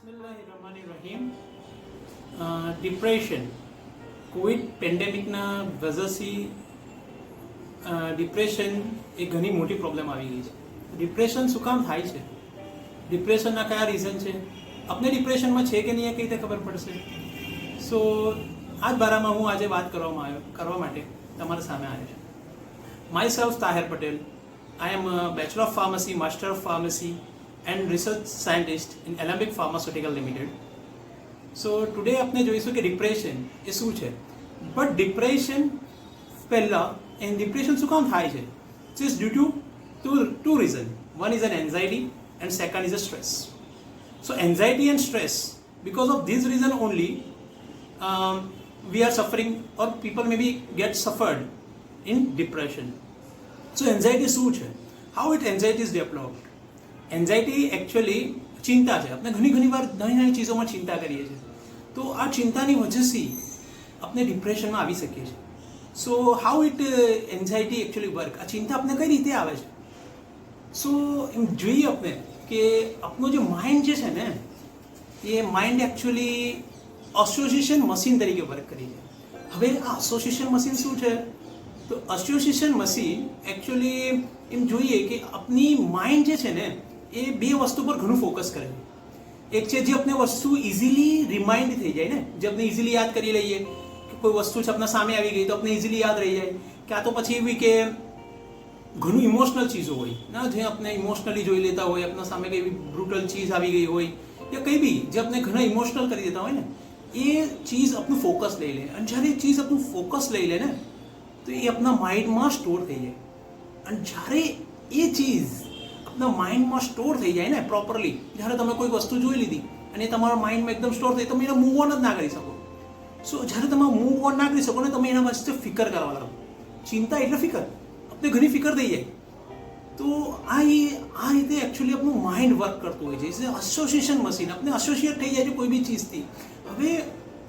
બિસ્મિલ્લાહિર્રહમાનિર્રહીમ. Depression Covid પેન્ડેમિકના વજહથી depression એ ઘણી મોટી problem આવી ગઈ છે. ડિપ્રેશન શું કામ થાય છે, ડિપ્રેશનના કયા રીઝન છે, આપણે ડિપ્રેશનમાં છે કે નહીં એ કઈ રીતે ખબર પડશે. સો આ જ બારામાં હું આજે વાત કરવા માટે તમારા સામે આવ્યો છું. My self Tahir Patel. I am a Bachelor of Pharmacy, Master of Pharmacy and Research Scientist in Alembic Pharmaceutical Limited. So today આપણે જોઈશું કે ડિપ્રેશન એ શું છે. બટ ડિપ્રેશન પહેલાં ડિપ્રેશન શું કામ થાય છે? It is due to two reasons. One is an anxiety and second is a stress. So anxiety and stress, because of this reason only we are suffering or people maybe get suffered in depression. So anxiety શું છે? How it anxiety is developed? Anxiety actually ચિંતા છે. આપણે ઘણી વાર નાની ચીજોમાં ચિંતા કરીએ છીએ, તો આ ચિંતાની વજહથી આપણે ડિપ્રેશનમાં આવી શકીએ છીએ. So how it anxiety actually work? આ ચિંતા આપણે કઈ રીતે આવે છે? સો એમ જોઈએ આપણે કે આપણો જે માઇન્ડ જે છે ને, એ માઇન્ડ એકચ્યુઅલી એસોસિએશન મશીન તરીકે વર્ક કરી છે. હવે આ એસોસિએશન મશીન શું છે? તો એસોસિએશન મશીન એકચ્યુઅલી એમ જોઈએ કે આપની માઇન્ડ જે છે ને, એ બે વસ્તુ પર ઘણું ફોકસ કરે છે. એક છે જે આપણે વસ્તુ ઇઝીલી રિમાઇન્ડ થઈ જાય ને, જે આપણે ઇઝીલી યાદ કરી લઈએ કે કોઈ વસ્તુ છે આપણા સામે આવી ગઈ તો આપણે ઇઝીલી યાદ રહી જાય. કે આ તો પછી એવી કે ઘણું ઇમોશનલ ચીજો હોય ના, જે આપણે ઇમોશનલી જોઈ લેતા હોય, આપણા સામે કઈ બ્રુટલ ચીજ આવી ગઈ હોય યા કંઈ બી જે આપણે ઘણા ઇમોશનલ કરી દેતા હોય ને, એ ચીજ આપણું ફોકસ લઈ લે. અને જ્યારે એ ચીજ આપણું ફોકસ લઈ લે ને, તો એ આપણા માઇન્ડમાં સ્ટોર થઈ જાય. અને જ્યારે એ ચીજ આપણા માઇન્ડમાં સ્ટોર થઈ જાય ને પ્રોપરલી, જ્યારે તમે કોઈ વસ્તુ જોઈ લીધી અને તમારા માઇન્ડમાં એકદમ સ્ટોર થઈ, તમે એને મૂવ ઓન જ ના કરી શકો. સો જ્યારે તમે મૂવ ઓન ના કરી શકો ને, તમે એના વચ્ચે ફિકર કરવા લાગો. ચિંતા એટલે ફિકર, આપણે ઘણી ફિકર થઈ જાય. તો આ રીતે એકચ્યુઅલી આપણું માઇન્ડ વર્ક કરતું હોય છે. એસોસિએશન મશીન, આપણે એસોસિએટ થઈ જાય છે કોઈ બી ચીજથી. હવે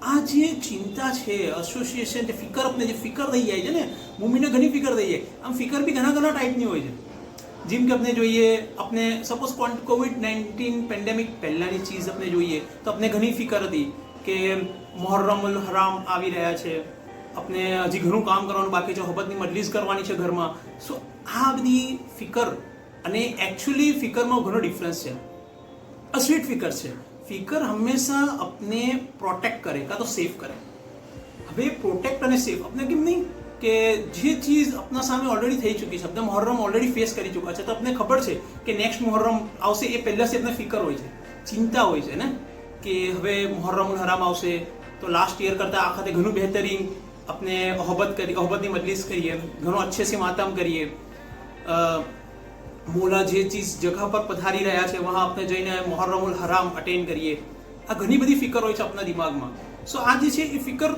આ જે ચિંતા છે, એસોસિએશન, જે ફિકર, આપણે જે ફિકર થઈ જાય છે ને, મમ્મીને ઘણી ફિકર થઈ જાય. આમ ફિકર બી ઘણા ટાઈપની હોય છે. જેમ કે આપણે જોઈએ, આપણે સપોઝ કોવિડ-19 પેન્ડેમિક પહેલાંની ચીજ આપણે જોઈએ તો આપણે ઘણી ફિકર હતી કે મુહર્રમુલ હરામ આવી રહ્યા છે, આપણે હજી ઘણું કામ કરવાનું બાકી છે, હબતની મજલિસ કરવાની છે ઘરમાં. સો આ બધી ફિકર અને એકચ્યુઅલી ફિકરમાં ઘણો ડિફરન્સ છે. આ સ્વીટ ફિકર છે. ફિકર હંમેશા આપને પ્રોટેક્ટ કરે કાં તો સેફ કરે. હવે પ્રોટેક્ટ અને સેફ આપણે કેમ નહીં કે જે ચીજ આપણા સામે ઓલરેડી થઈ ચૂકી છે, આપણે મુહર્રમ ઓલરેડી ફેસ કરી ચૂક્યા છે, તો આપણે ખબર છે કે નેક્સ્ટ મુહર્રમ આવશે, એ પહેલાંથી આપણે ફિકર હોય છે, ચિંતા હોય છે ને કે હવે મુહર્રમુલ હરામ આવશે તો લાસ્ટ યર કરતાં આ વખતે ઘણું બહેતરીન આપણે ઓહબતની મજલિસ કરીએ, ઘણો અચ્છે સે માતમ કરીએ, મોલા જે ચીજ જગહ પર પધારી રહ્યા છે વहाँ આપણે જઈને મુહર્રમુલ હરામ અટેન્ડ કરીએ. આ ઘણી બધી ફિકર હોય છે આપણા દિમાગમાં. સો આ જે છે એ ફિકર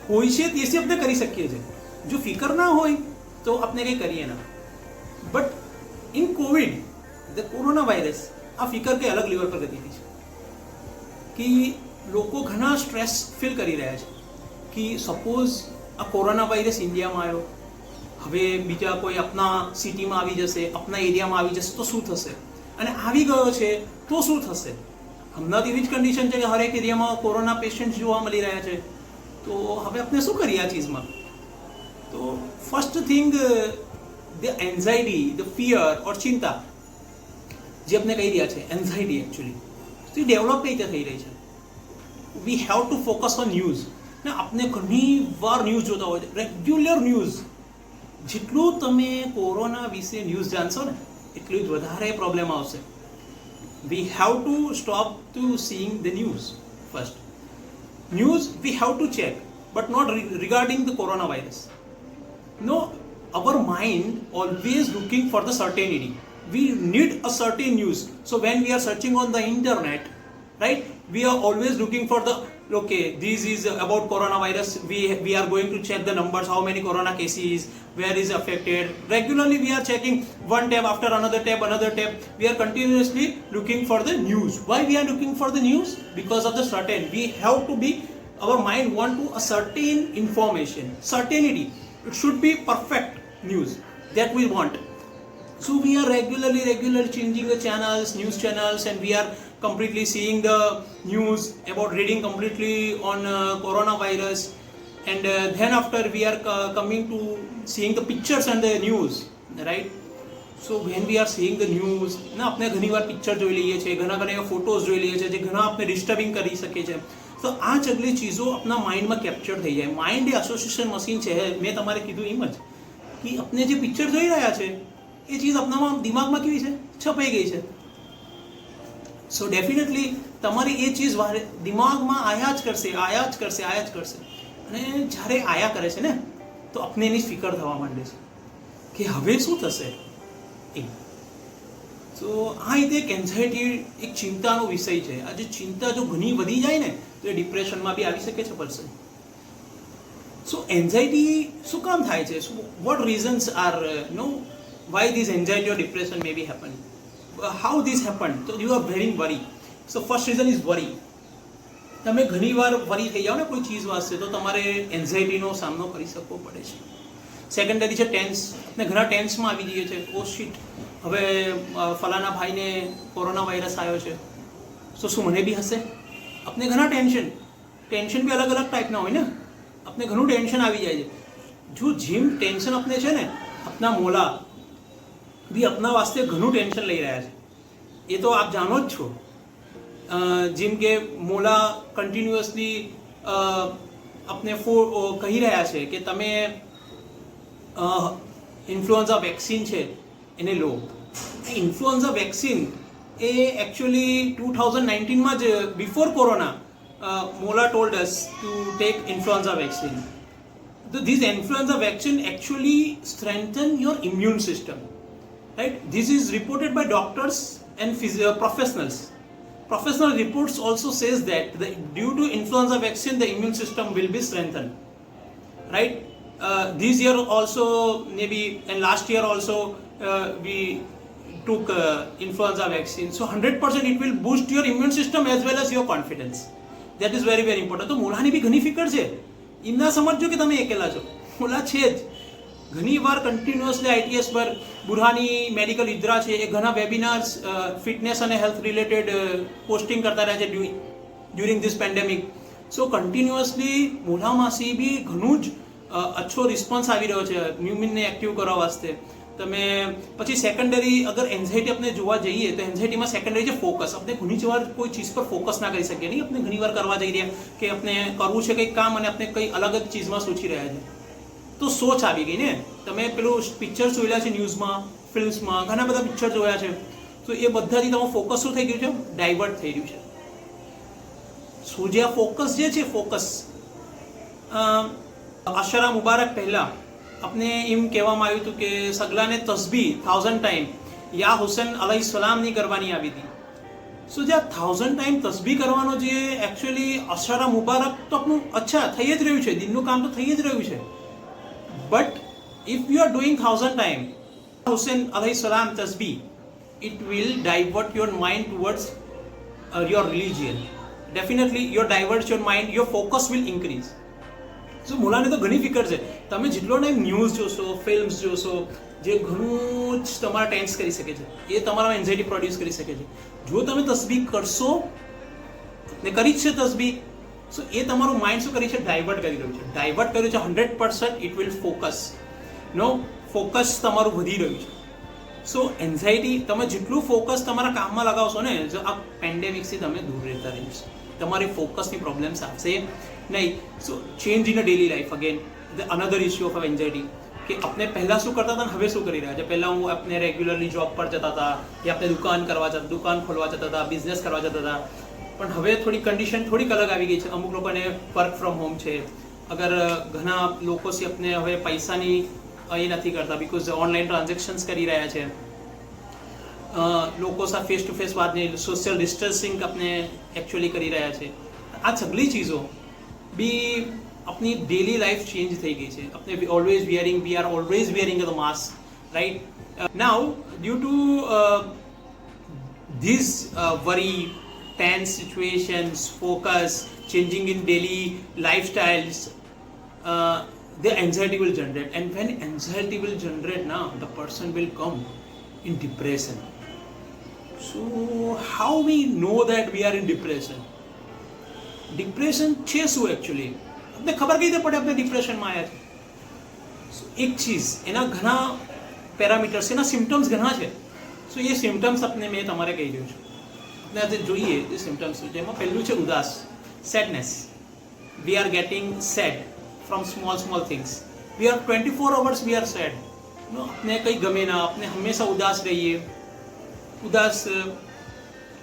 હોય છે તેથી આપણે કરી શકીએ છીએ. જો ફિકર ના હોય તો આપણે કંઈ કરીએ ના. But in Covid, the corona virus, આ ફિકર કંઈ અલગ લેવલ પર ગતિ છે કે લોકો ઘણા સ્ટ્રેસ ફીલ કરી રહ્યા છે કે સપોઝ આ કોરોના વાયરસ ઇન્ડિયામાં આવ્યો, હવે બીજા કોઈ આપણા સિટીમાં આવી જશે, આપણા એરિયામાં આવી જશે તો શું થશે? અને આવી ગયો છે તો શું થશે? હમણાં તો એવી જ કન્ડિશન છે કે હરેક એરિયામાં કોરોના પેશન્ટ જોવા મળી રહ્યા છે. તો હવે આપણે શું કરીએ આ ચીજમાં? તો first thing, the anxiety, the fear or ચિંતા જે આપણે કહી રહ્યા છે, એન્ઝાયટી એકચ્યુઅલી તો એ ડેવલપ કઈ રીતે થઈ રહી છે? વી have two focus on news. ને આપણે ઘણી વાર ન્યૂઝ જોતા હોય છે, રેગ્યુલર ન્યૂઝ. જેટલું તમે કોરોના વિશે ન્યૂઝ જાણશો ને, એટલું જ વધારે પ્રોબ્લેમ આવશે. We have to stop to seeing the news first. News we have to check, but not regarding the coronavirus. No, our mind always looking for the certainty. We need a certain news. So when we are searching on the internet, right, we are always looking for the, okay, this is about coronavirus. We are going to check the numbers, how many corona cases, where is affected. Regularly we are checking one tab after another tab. We are continuously looking for the news. Why we are looking for the news? Because of the certain. We have to be, our mind want to a certain information, certainty. It should be perfect news that we want. So we are regularly changing the channels, news channels, and we are completely seeing the news, about reading completely on coronavirus, and then after we are coming to seeing the pictures and the news, right? So when we are seeing the news ને આપણે ઘણીવાર picture જોઈ લઈએ છીએ, ઘણા એવા photos જોઈ લઈએ છીએ જે ઘણા આપણે ડિસ્ટર્બિંગ કરી શકે છે. તો આ ચગલી ચીજો આપણા માઇન્ડમાં કેપ્ચર થઈ જાય. માઇન્ડ એ એસોસિએશન મશીન છે. મેં તમારે કીધું એમ જ કે આપણે જે પિક્ચર જોઈ રહ્યા છે એ ચીજ આપણામાં દિમાગમાં કેવી છે, છપાઈ ગઈ છે. સો ડેફિનેટલી તમારી એ ચીજ દિમાગમાં આયા જ કરશે. અને જ્યારે આયા કરે છે ને તો આપણે એની ફિકર થવા માંડે છે કે હવે શું થશે. તો આ રીતે એક એન્ઝાયટી, એક ચિંતાનો વિષય છે. આ જે ચિંતા જો ઘણી વધી જાય ને તો એ ડિપ્રેશનમાં બી આવી શકે છે પર્સન. સો એન્ઝાયટી શું કામ થાય છે? What reasons are why this anxiety or depression may be happen, how this happen. તો you are very worry. So first reason is worry. તમે ઘણીવાર વરી થઈ જાઓ ને કોઈ ચીજ વાસ્તે તો તમારે એન્ઝાયટીનો સામનો કરી શકવો પડે છે. સેકન્ડરી છે ટેન્સ. આપણે ઘણા ટેન્સમાં આવી જઈએ છીએ. ઓ શીટ, હવે ફલાના ભાઈને કોરોના વાયરસ આવ્યો છે, તો શું મને બી હશે? આપણે ઘણા ટેન્શન બી અલગ અલગ ટાઈપના હોય ને. આપણે ઘણું ટેન્શન આવી જાય છે. જો જેમ ટેન્શન આપણે છે ને, આપણા મોલા બી આપણા વાસ્તે ઘણું ટેન્શન લઈ રહ્યા છે. એ તો આપ જાણો જ છો. જેમ કે મોલા કન્ટિન્યુઅસલી આપણે કહી રહ્યા છે કે તમે ઇન્ફ્લુએન્ઝા વેક્સિન છે એને લો. ઇન્ફ્લુએન્ઝા વેક્સિન એ એકચ્યુઅલી 2019માં જ બિફોર કોરોના મોલા told us to take influenza vaccine. So this influenza vaccine actually strengthen your immune system, right? This is reported by doctors and professionals. Professional reports also says that due to influenza vaccine the immune system will be strengthened, right? This year also maybe and last year also we took influenza vaccine. So 100% it will boost your immune system as well as your confidence. That is very very important. તો મોલાની બી ઘણી ફિકર છે. એમ ના સમજો કે તમે એકેલા છો. મોલા છે જ. ઘણી વાર કન્ટિન્યુઅસલી આઈટીએસ પર બુરહાની મેડિકલ ઇદ્રા છે એ ઘણા વેબિનાર્સ ફિટનેસ અને હેલ્થ રિલેટેડ પોસ્ટિંગ કરતા રહ્યા છે during this pandemic. So continuously મોલામાંથી બી ઘણું જ અચ્છો રિસ્પોન્સ આવી રહ્યો છે મ્યુમિનને એક્ટિવ કરવા વાસ્તે. તમે પછી સેકન્ડરી અગર એન્ઝાયટી આપણે જોવા જઈએ તો એન્ઝાયટીમાં સેકન્ડરી છે ફોકસ. આપણે ઘણી વાર કોઈ ચીજ પર ફોકસ ના કરી શકીએ નહીં. આપણે ઘણી વાર કરવા જઈ રહ્યા કે આપણે કરવું છે કંઈક કામ અને આપણે કંઈ અલગ જ ચીજમાં સોચી રહ્યા છે તો સોચ આવી ગઈ ને. તમે પેલું પિક્ચર જોયેલા છે ન્યૂઝમાં, ફિલ્મ્સમાં, ઘણા બધા પિક્ચર જોયા છે. તો એ બધાથી તમારું ફોકસ શું થઈ ગયું છે? ડાયવર્ટ થઈ રહ્યું છે. શું જે આ ફોકસ જે છે ફોકસ અશરા મુબારક પહેલા આપણે એમ કહેવામાં આવ્યું હતું કે સગલાને તસબી 1000 ટાઈમ યા હુસેન અલૈહિસ્સલામની કરવાની આવી હતી. સો જે 1000 ટાઈમ તસબી કરવાનો જે એકચ્યુઅલી અશરા મુબારક તો આપણું અચ્છા થઈ જ રહ્યું છે, દિનનું કામ તો થઈ જ રહ્યું છે. But if you are doing 1000 time Hussain અલૈહિસ્સલામ તસબી, it will divert your mind towards your religion. Definitely you divert your mind, your focus will increase. સો મોલાને તો ઘણી ફિકર છે. તમે જેટલો ટાઈમ ન્યૂઝ જોશો, ફિલ્મ્સ જોશો, જે ઘણું જ તમારા ટેન્સ કરી શકે છે, એ તમારા એન્ઝાયટી પ્રોડ્યુસ કરી શકે છે. જો તમે તસબી કરશો ને કરી જ છે તસબી, સો એ તમારું માઇન્ડ શું કરી છે? ડાયવર્ટ કરી રહ્યું છે. ડાયવર્ટ કર્યું છે 100%. It will focus. ફોકસ તમારું વધી રહ્યું છે. સો એન્ઝાયટી તમે જેટલું ફોકસ તમારા કામમાં લગાવશો ને, જો આ પેન્ડેમિકથી તમે દૂર રહેતા રહીશો. તમારી ફોકસની પ્રોબ્લેમ્સ આવશે નહીં. So change in a daily life again the another issue of anxiety કે આપણે પહેલાં શું કરતા હતા ને હવે શું કરી રહ્યા છે. પહેલાં હું આપણે રેગ્યુલરલી જોબ પર જતા હતા કે આપણે દુકાન ખોલવા જતા હતા, બિઝનેસ કરવા જતા હતા. પણ હવે થોડી કન્ડિશન થોડીક અલગ આવી ગઈ છે. અમુક લોકોને વર્ક ફ્રોમ હોમ છે. અગર ઘણા લોકો છે આપણે હવે પૈસાની એ નથી કરતા બિકોઝ ઓનલાઈન ટ્રાન્ઝેક્શન્સ કરી રહ્યા છે. લોકો સાથે ફેસ ટુ ફેસ વાત નહીં, સોશિયલ ડિસ્ટન્સિંગ આપણે એકચ્યુઅલી કરી રહ્યા છે. આ સગલી ચીજો બી अपनी डेली लाइफ चेंज થઈ ગઈ છે. આપણે we are always wearing the mask, right? Now due to this worry, tense situations, focus, changing in daily lifestyles, the anxiety will generate. And when anxiety will generate, now the person will come in depression. So how we know that we are in depression? Depression છે શું actually? આપણે ખબર કઈ રીતે પડે આપણે ડિપ્રેશનમાં આવ્યા છે? એક ચીજ, એના ઘણા પેરામીટર્સ, એના સિમ્ટમ્સ ઘણા છે. સો એ સિમ્ટમ્સ આપણે મેં તમારે કહી રહ્યું છું. આપણે આજે જોઈએ જે સિમ્ટમ્સ છે, જેમાં પહેલું છે ઉદાસ, sadness. We are getting sad from small things. We are 24 hours we are sad. આપણે કંઈ ગમે ના, આપણે હંમેશા ઉદાસ રહીએ. ઉદાસ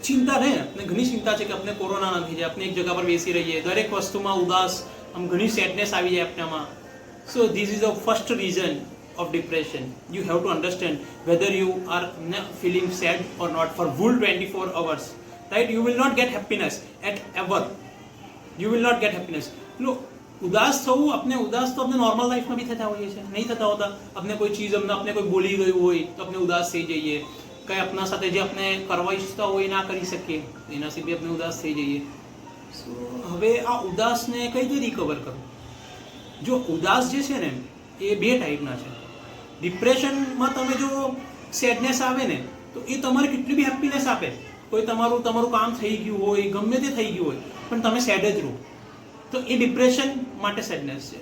ચિંતા ને, આપણે ઘણી ચિંતા છે કે આપણે કોરોના ના થઈ જાય, આપણે એક જગ્યા પર બેસી રહીએ, દરેક વસ્તુમાં ઉદાસ, આમ ઘણી સેડનેસ આવી જાય આપણામાં. સો this is the first reason of depression. You have to understand whether you are feeling sad or not for full 24 hours, right? You will not get happiness at ever. You will not get happiness. Look, ઉદાસ થવું, આપણે ઉદાસ તો આપણે normal લાઈફમાં બી થતા હોઈએ છીએ, નહીં થતા હોતા? આપણે કોઈ ચીજ આપણે કોઈ બોલી ગયું હોય તો આપણે ઉદાસ થઈ જઈએ, કંઈ આપણા સાથે જે આપણે કરવા ઈચ્છતા હોય ના કરી શકીએ એનાથી બી આપણે ઉદાસ થઈ જઈએ. સો હવે આ ઉદાસને કઈ રીતે રિકવર કરવું? જો ઉદાસ જે છે ને એ બે ટાઈપના છે. ડિપ્રેશનમાં તમે જો સેડનેસ આવે ને તો એ તમારે કેટલી બી હેપીનેસ આપે, કોઈ તમારું કામ થઈ ગયું હોય, ગમે તે થઈ ગયું હોય, પણ તમે સેડ જ રહો, તો એ ડિપ્રેશન માટે સેડનેસ છે.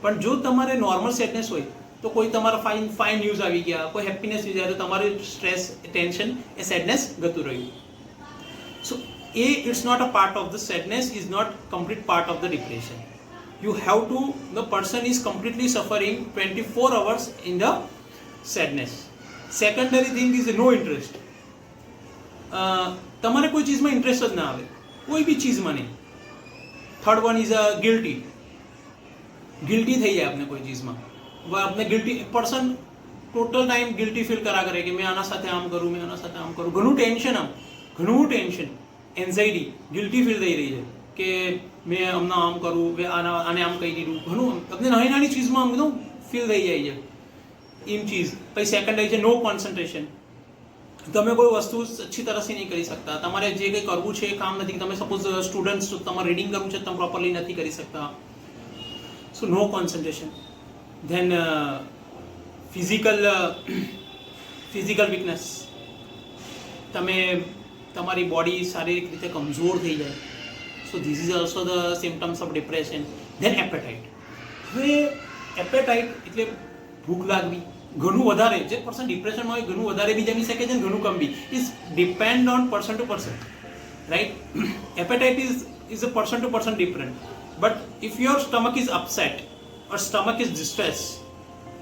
પણ જો તમારે નોર્મલ સેડનેસ હોય તો કોઈ તમારા ફાઇન ન્યૂઝ આવી ગયા, કોઈ હેપીનેસ આવી જાય તો તમારું સ્ટ્રેસ, ટેન્શન, એ સેડનેસ જતું રહ્યું. સો એ it's not a part of the sadness, is not complete part of the depression. You have to, the person is completely suffering 24 hours in the sadness. Secondary thing is no interest. તમારે કોઈ ચીજમાં interest જ ના આવે, કોઈ બી ચીજમાં નહીં. Third one is guilty. Guilty થઈ જાય આપણે કોઈ ચીજમાં. આપણે guilty, person total time guilty feel કરા કરે કે મેં આના સાથે આમ કરું, મેં આના સાથે આમ કરું. ઘણું ટેન્શન, એન્ઝાઇટી, ગિલ્ટી ફીલ થઈ રહી છે કે મેં હમણાં આમ કરું, આને આમ કહી દીધું. ઘણું આપણે નાની ચીજમાં આમ બધું ફીલ થઈ જાય છે એમ ચીજ. પછી સેકન્ડરી છે નો કોન્સન્ટ્રેશન. તમે કોઈ વસ્તુ અચ્છી તરફથી નહીં કરી શકતા, તમારે જે કંઈ કરવું છે એ કામ નથી. તમે સપોઝ સ્ટુડન્ટ્સ, તમારે રીડિંગ કરવું છે તમે પ્રોપરલી નથી કરી શકતા. So no concentration. Then physical weakness. તમારી બોડી શારીરિક રીતે કમજોર થઈ જાય. So this is also the symptoms of depression. Then appetite. હવે એપેટાઇટ એટલે ભૂખ લાગવી, ઘણું વધારે. જે પર્સન ડિપ્રેશનમાં હોય ઘણું વધારે બી જમી શકે છે, ઘણું કમ બી. Is depend on person to person, right? Appetite is a person to person different. But if your stomach is upset or stomach is distressed,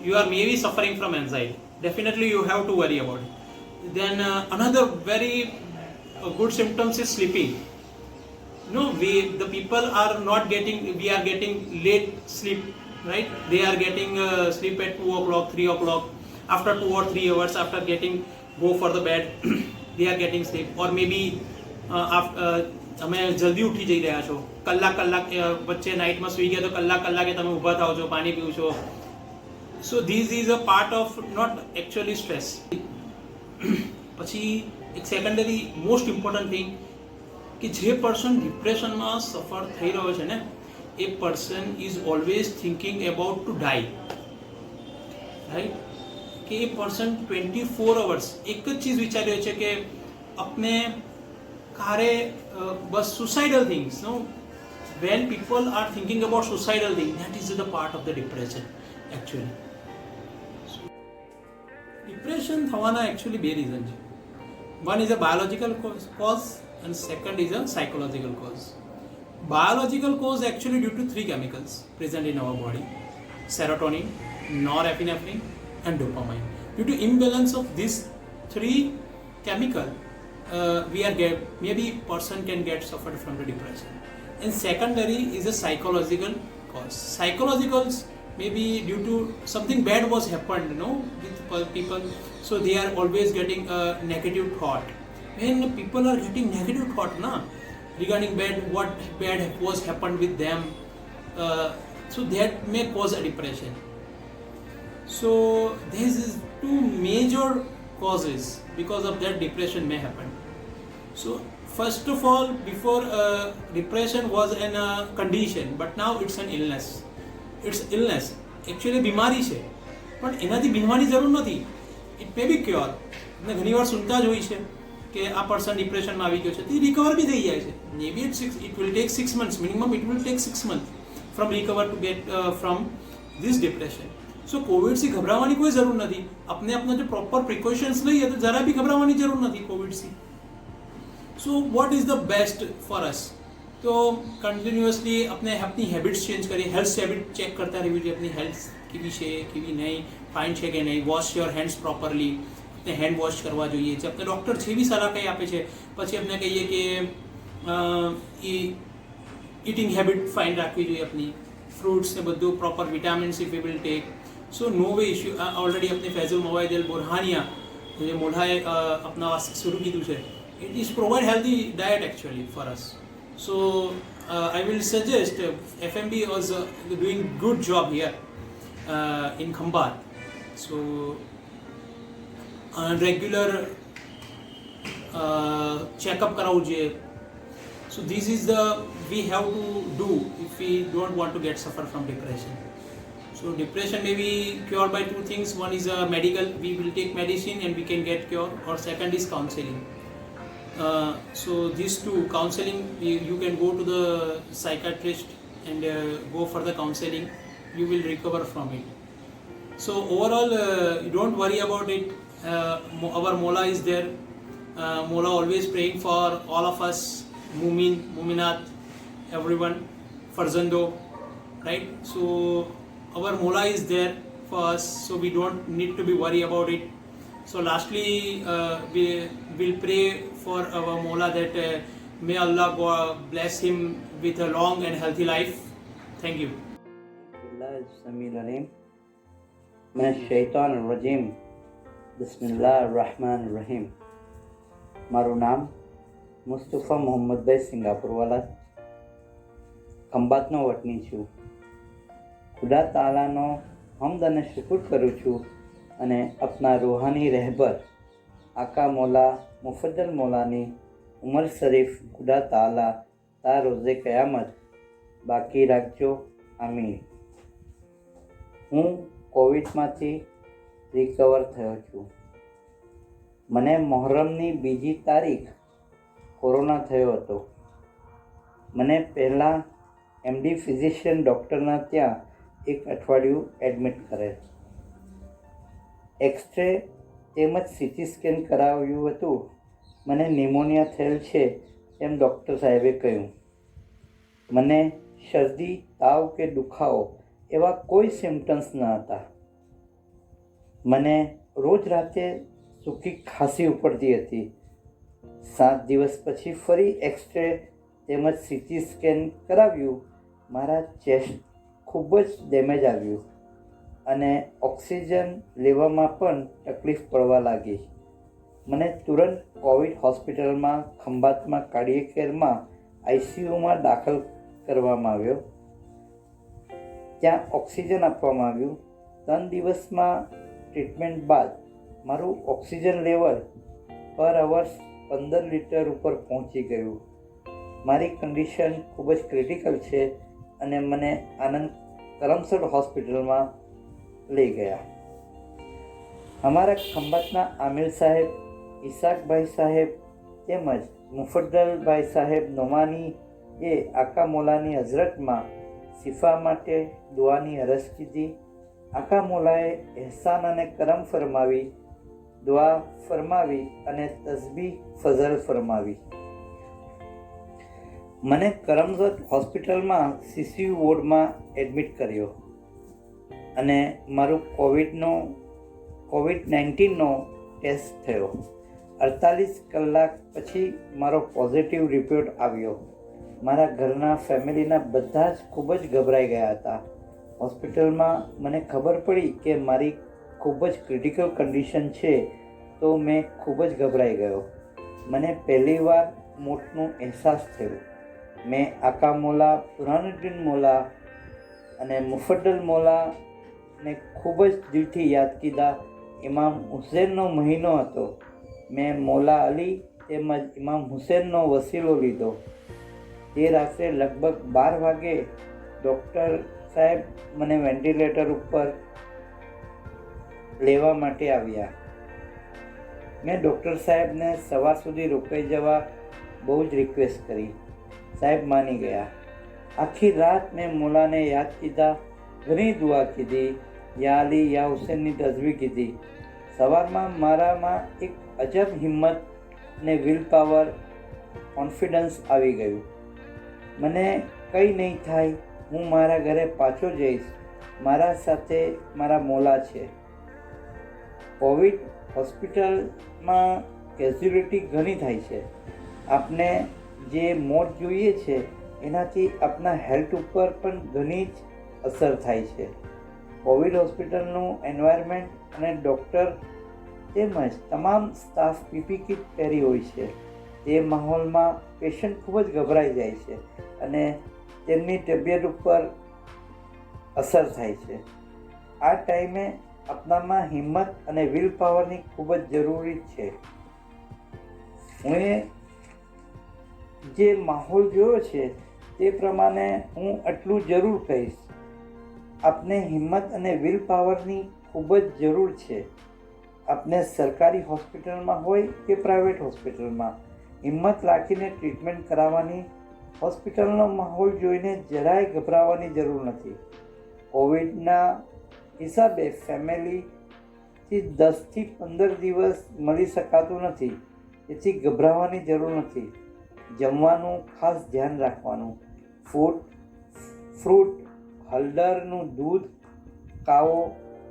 you are maybe suffering from anxiety. Definitely you have to worry about it. Then another very good symptoms is sleeping. No, the people are not getting, we are getting late sleep, right? They are getting sleep at 2 o'clock, 3 o'clock. After 2 or 3 hours, after go for the bed, they are getting sleep. Or maybe તમે જલ્દી ઉઠી જઈ રહ્યા છો, કલાક વચ્ચે નાઇટમાં સુઈ ગયા તો કલાકે તમે ઊભા થાવ છો, પાણી પીવો છો. So this is a part of not actually stress. પછી એક સેકન્ડરી મોસ્ટ ઇમ્પોર્ટન્ટ થિંગ કે જે પર્સન ડિપ્રેશનમાં સફર થઈ રહ્યો છે ને, a person is always thinking about to die, right? કે એ પર્સન 24 hours એક જ ચીજ વિચારી રહ્યો છે કે આપણે કારે બસ suicidal things. No, when people are thinking about suicidal thing, that is the part of the depression actually. Depression થવાના એકચ્યુઅલી બે રીઝન છે. One is a biological cause and second is a psychological cause. Biological cause actually due to 3 chemicals present in our body: serotonin, norepinephrine and dopamine. Due to imbalance of these 3 chemicals, maybe person can get suffered from the depression. And secondary is a psychological cause. Psychologicals maybe due to something bad was happened, with people, so they are always getting a negative thought. When people are getting negative thought regarding what bad was happened with them, so that may cause a depression. So this is 2 major causes because of that depression may happen. So first of all, before depression was an condition, but now it's an illness. It's illness. Actually બીમારી છે, પણ એનાથી બીમારી જરૂર નથી. It may be cure. આપણે ઘણી વાર સુનતા જ હોય છે કે આ પર્સન ડિપ્રેશનમાં આવી ગયો છે, તો એ રિકવર બી થઈ જાય છે. Maybe it will take 6 months minimum, it will take 6 months from recover to get from this depression. So કોવિડથી ગભરાવાની કોઈ જરૂર નથી. આપણે જો પ્રોપર પ્રિકોશન્સ લઈએ તો જરા બી ગભરાવાની જરૂર નથી કોવિડથી. So what is the best for us? તો કન્ટિન્યુઅસલી આપણે આપની હેબિટ્સ ચેન્જ કરીએ, હેલ્થ હેબિટ ચેક કરતા રહેવી જોઈએ, આપની હેલ્થ કેવી છે કેવી નહીં, ફાઇન છે કે નહીં, વોશ યોર હેન્ડ્સ પ્રોપરલી, આપણે હેન્ડ વોશ કરવા જોઈએ. જે આપણે ડૉક્ટર છે બી સલાહ કંઈ આપે છે, પછી આપણે કહીએ કે ઇટિંગ હેબિટ ફાઇન રાખવી જોઈએ આપની, ફ્રૂટ્સ ને બધું proper vitamins if we will take. So no way issue. Already આપણે ફૈઝુલ મોબાઈદ અલ બુરહાનિયા જે મોઢાએ આપના શરૂ કીધું છે, it is provide healthy diet actually for us. So I will suggest FMB was doing good job here in Khambat. So regular checkup karavu જોઈએ. So this is the we have to do if we don't want to get suffer from depression. So depression may be cured by two things. One is medical, we will take medicine and we can get cure, or second is counseling. So these two, counseling, you can go to the psychiatrist and go for the counseling, you will recover from it. So overall, don't worry about it. Our Mola is there. Mola always praying for all of us, Mumin, Muminat, everyone, Farzando, right? So our Mola is there for us, so we don't need to be worried about it. So lastly, we will pray for our Mola that may Allah bless him with a long and healthy life. Thank you. Bismillahirrahmanirrahim. મારું નામ મુસ્તફા મોહમ્મદભાઈ સિંગાપુરવાલા, ખંભાતનો વતની છું. ખુદા તાલાનો હમદ અને શુક્ર કરું છું અને આપના રૂહાની રહેબર આકા મોલા મુફદ્દલ મોલાની ઉમર શરીફ ખુદા તાલા તા રોઝે કયામત બાકી રાખજો, આમીન. હું કોવિડમાંથી રિકવર થયો છું. મને મોહરમની 2જી તારીખ કોરોના થયો હતો. મને પહેલાં MD ફિઝિશિયન ડૉક્ટરના ત્યાં 1 અઠવાડિયું એડમિટ કરેલ. એક્સરે તેમજ CT સ્કેન કરાવ્યું હતું. મને નિમોનિયા થયેલ છે એમ ડૉક્ટર સાહેબે કહ્યું. મને શરદી, તાવ કે દુખાવો એવા કોઈ સિમ્ટમ્સ ન હતા. મને રોજ રાતે સૂકી ખાંસી ઉપડતી હતી. 7 દિવસ પછી ફરી એક્સરે તેમજ CT સ્કેન કરાવ્યું. મારા ચેસ્ટ ખૂબ જ ડેમેજ આવ્યું અને ઓક્સિજન લેવામાં પણ તકલીફ પડવા લાગી. મને તુરંત કોવિડ હોસ્પિટલમાં ખંભાતમાં કાર્ડિયક કેરમાં ICUમાં દાખલ કરવામાં આવ્યો. ત્યાં ઓક્સિજન આપવામાં આવ્યું. 3 દિવસમાં ટ્રીટમેન્ટ બાદ મારું ઓક્સિજન લેવલ પર અવર્સ 15 લિટર ઉપર પહોંચી ગયું. મારી કન્ડિશન ખૂબ જ ક્રિટિકલ છે અને મને આનંદ કરમસદ હોસ્પિટલમાં લઈ ગયા. અમારા ખંભાતના આમિર સાહેબ, ઈસાકભાઈ સાહેબ તેમજ મુફદ્દલભાઈ સાહેબ નોમાની એ આકા મોલાની હઝરતમાં શિફા માટે દુઆની અરજ કીધી. આકા મોલાએ એહસાન અને કરમ ફરમાવી, દુઆ ફરમાવી અને તસબીહ ફઝલ ફરમાવી. મને કરમસદ હોસ્પિટલમાં CCU વોર્ડમાં એડમિટ કર્યો અને મારું COVID-19નો ટેસ્ટ થયો. 48 કલાક પછી મારો પોઝિટિવ રિપોર્ટ આવ્યો. મારા ઘરના ફેમિલીના બધા જ ખૂબ જ ગભરાઈ ગયા હતા. હોસ્પિટલમાં મને ખબર પડી કે મારી ખૂબ જ ક્રિટિકલ કન્ડિશન છે તો મેં ખૂબ જ ગભરાઈ ગયો. મને પહેલીવાર મોતનો અહેસાસ થયો. મેં આકા મોલા, બુરહાનુદ્દીન મોલા અને મુફદ્દલ મોલાને ખૂબ જ દિલથી યાદ કીધા. ઇમામ હુસૈનનો મહિનો હતો. મેં મોલા અલી તેમજ ઇમામ હુસૈનનો વસીલો લીધો. તે રાત્રે લગભગ 12 વાગે ડૉક્ટર સાહેબ મને વેન્ટિલેટર ઉપર લેવા માટે આવ્યા. મેં ડૉક્ટર સાહેબને સવાર સુધી રોકાઈ જવા બહુ જ રિક્વેસ્ટ કરી. સાહેબ માની ગયા. આખી રાત મેં મોલાને યાદ કીધા, ઘણી દુઆ કીધી, યા અલી યા હુસેનની તજવી કીધી. સવારમાં મારામાં એક અજબ હિંમત ને વિલ પાવર, કોન્ફિડન્સ આવી ગયું. મને કંઈ નહીં થાય, હું મારા ઘરે પાછો જઈશ, મારા સાથે મારા મોલા છે. કોવિડ હોસ્પિટલમાં કેઝ્યુલિટી ઘણી થાય છે. આપને જે મોત જોઈએ છે એનાથી આપના હેલ્થ ઉપર પણ ઘણી જ અસર થાય છે. કોવિડ હોસ્પિટલનું એન્વાયરમેન્ટ અને ડૉક્ટર તેમજ તમામ સ્ટાફ પીપી કિટ પહેરી હોય છે. તે માહોલમાં પેશન્ટ ખૂબ જ ગભરાઈ જાય છે અને તેમની તબિયત ઉપર અસર થાય છે. આ ટાઈમે આપનામાં હિંમત અને વિલ પાવરની ખૂબ જ જરૂરી છે. હું જે માહોલ જોયો છે તે પ્રમાણે હું આટલું જરૂર કહીશ, આપને હિંમત અને વિલ પાવરની ખૂબ જ જરૂર છે. આપને સરકારી હોસ્પિટલમાં હોય કે પ્રાઇવેટ હોસ્પિટલમાં હિંમત રાખીને ટ્રીટમેન્ટ કરાવવાની. હોસ્પિટલનો માહોલ જોઈને જરાય ગભરાવાની જરૂર નથી. કોવિડના હિસાબે ફેમિલીથી 10થી 15 દિવસ મળી શકાતું નથી, તેથી ગભરાવાની જરૂર નથી. જમવાનું ખાસ ધ્યાન રાખવાનું. ફ્રૂટ, હળદરનું દૂધ, કાવો,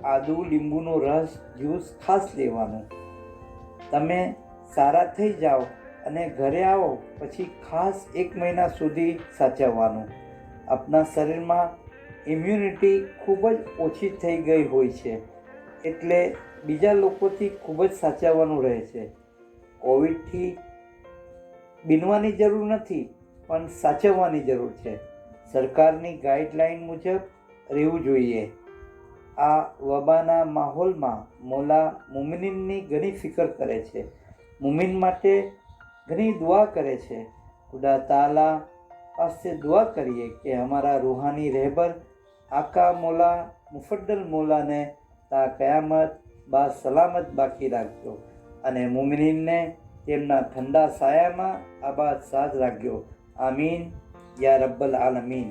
આદુ, લીંબુનો રસ, જ્યુસ ખાસ લેવાનું. તમે સારા થઈ જાઓ અને ઘરે આવો પછી ખાસ 1 મહિના સુધી સાચવવાનું. આપણા શરીરમાં ઇમ્યુનિટી ખૂબ જ ઓછી થઈ ગઈ હોય છે, એટલે બીજા લોકોથી ખૂબ જ સાચવવાનું રહે છે. કોવિડથી બીનવાની જરૂર નથી, પણ સાચવવાની જરૂર છે. સરકારની ગાઈડલાઈન મુજબ રહેવું જોઈએ. આ વબાના માહોલમાં મોલા મુમિનની ઘણી ફિકર કરે છે, મુમિન માટે ઘણી દુઆ કરે છે. ખુદા તાલા પાસે દુઆ કરીએ કે અમારા રૂહાની રહેબર આકા મોલા મુફદ્દલ મોલાને તા કયામત બા સલામત બાકી રાખજો અને મુમિનીનને તેમના ઠંડા સાયામાં આબાદ સાજ રાખજો. આમીન યા રબ્બલ આલમીન.